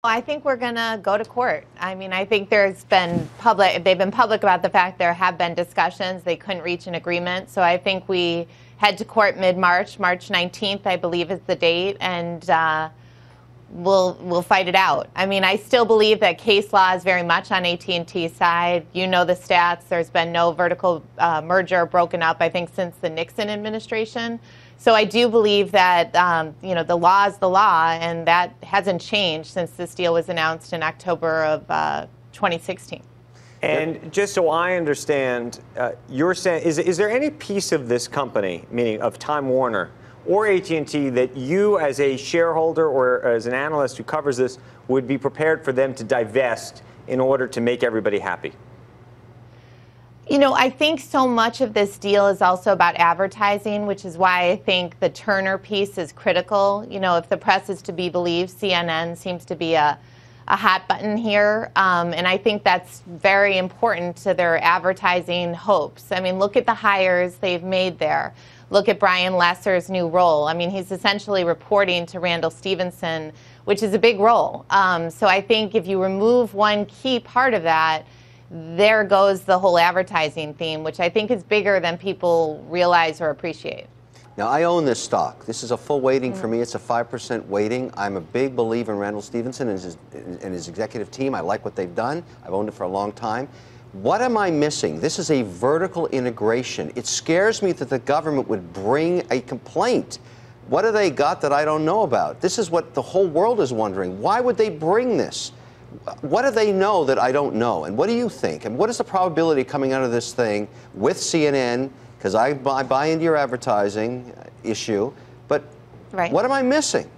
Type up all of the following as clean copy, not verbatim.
I think we're going to go to court. I mean, I think they've been public about the fact there have been discussions. They couldn't reach an agreement. So I think we head to court mid-March, March 19th, I believe is the date, and we'll fight it out. I mean, I still believe that case law is very much on AT&T's side. You know the stats. There's been no vertical merger broken up, I think, since the Nixon administration. So I do believe that, the law is the law, and that hasn't changed since this deal was announced in October of 2016. And just so I understand, you're saying, is there any piece of this company, meaning of Time Warner or AT&T, that you as a shareholder or as an analyst who covers this would be prepared for them to divest in order to make everybody happy? I think so much of this deal is also about advertising, which is why I think the Turner piece is critical. If the press is to be believed, CNN seems to be a hot button here. And I think that's very important to their advertising hopes. I mean, look at the hires they've made there. Look at Brian Lesser's new role. I mean, he's essentially reporting to Randall Stevenson, which is a big role. So I think if you remove one key part of that, there goes the whole advertising theme, which I think is bigger than people realize or appreciate. Now, I own this stock. This is a full weighting for me. It's a 5% weighting. I'm a big believer in Randall Stevenson and his executive team. I like what they've done. I've owned it for a long time. What am I missing? This is a vertical integration. It scares me that the government would bring a complaint. What do they got that I don't know about? This is what the whole world is wondering. Why would they bring this? What do they know that I don't know? And what do you think? And what is the probability coming out of this thing with CNN? Because I buy into your advertising issue. But What am I missing?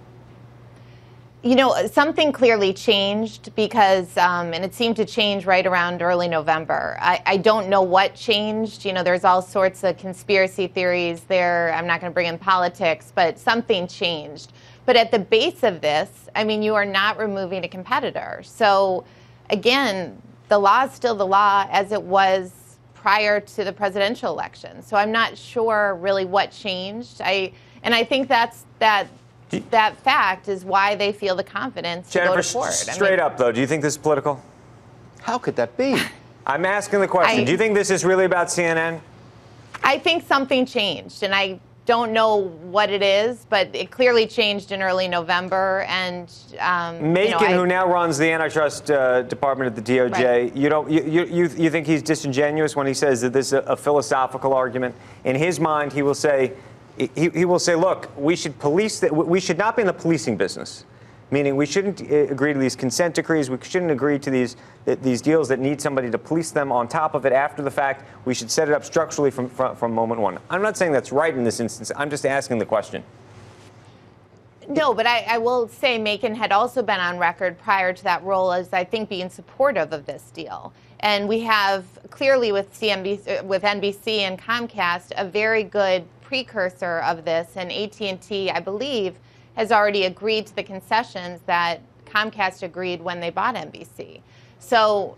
Something clearly changed because, and it seemed to change right around early November. I don't know what changed. There's all sorts of conspiracy theories there. I'm not going to bring in politics, but something changed. But at the base of this, I mean, you are not removing a competitor. So, again, the law is still the law as it was prior to the presidential election. So I'm not sure really what changed. I think that fact is why they feel the confidence to go to court. Straight up, though, do you think this is political? How could that be? I'm asking the question. Do you think this is really about CNN? I think something changed, and I don't know what it is, but it clearly changed in early November. And Macon, who now runs the antitrust department at the DOJ, right. You think he's disingenuous when he says that this is a philosophical argument? In his mind, he will say, look, we should police we should not be in the policing business. Meaning we shouldn't agree to these consent decrees. We shouldn't agree to these deals that need somebody to police them on top of it after the fact. We should set it up structurally from moment one. I'm not saying that's right in this instance. I'm just asking the question. No, but I will say Macon had also been on record prior to that role as, I think, being supportive of this deal. And we have clearly with CNBC, with NBC and Comcast, a very good precursor of this. And AT&T, I believe, has already agreed to the concessions that Comcast agreed when they bought NBC. So,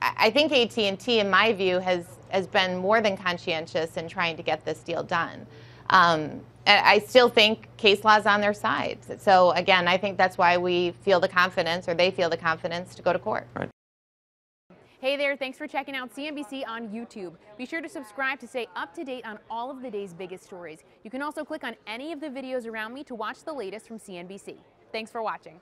I think AT&T, in my view, has been more than conscientious in trying to get this deal done. I still think case law is on their side. So, again, I think that's why we feel the confidence, or they feel the confidence, to go to court. Right. Hey there, thanks for checking out CNBC on YouTube. Be sure to subscribe to stay up to date on all of the day's biggest stories. You can also click on any of the videos around me to watch the latest from CNBC. Thanks for watching.